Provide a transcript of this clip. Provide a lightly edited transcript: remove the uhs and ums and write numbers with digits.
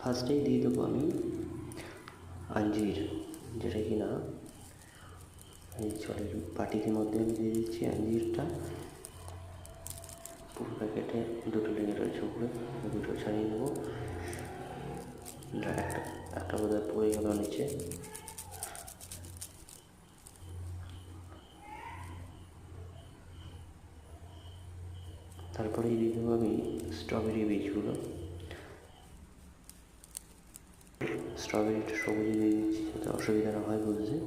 ফার্স্টেই দিয়ে দেবো আমি আঞ্জির, যেটা কি না এই জলের বাটির মধ্যে আমি দিয়ে দিচ্ছি আঞ্জিরটা। পুরো প্যাকেটে দুটো লেগে রয়েছে উপরে, দুটো ছাড়িয়ে নেবো। একটা বোধহয় পড়ে গেল নিচে। তারপরেই দিয়ে দেবো আমি স্ট্রবেরি বীজগুলো। স্ট্রবেরিটা সবুজ দিয়ে দিচ্ছি যাতে অসুবিধা না হয় বুঝতে।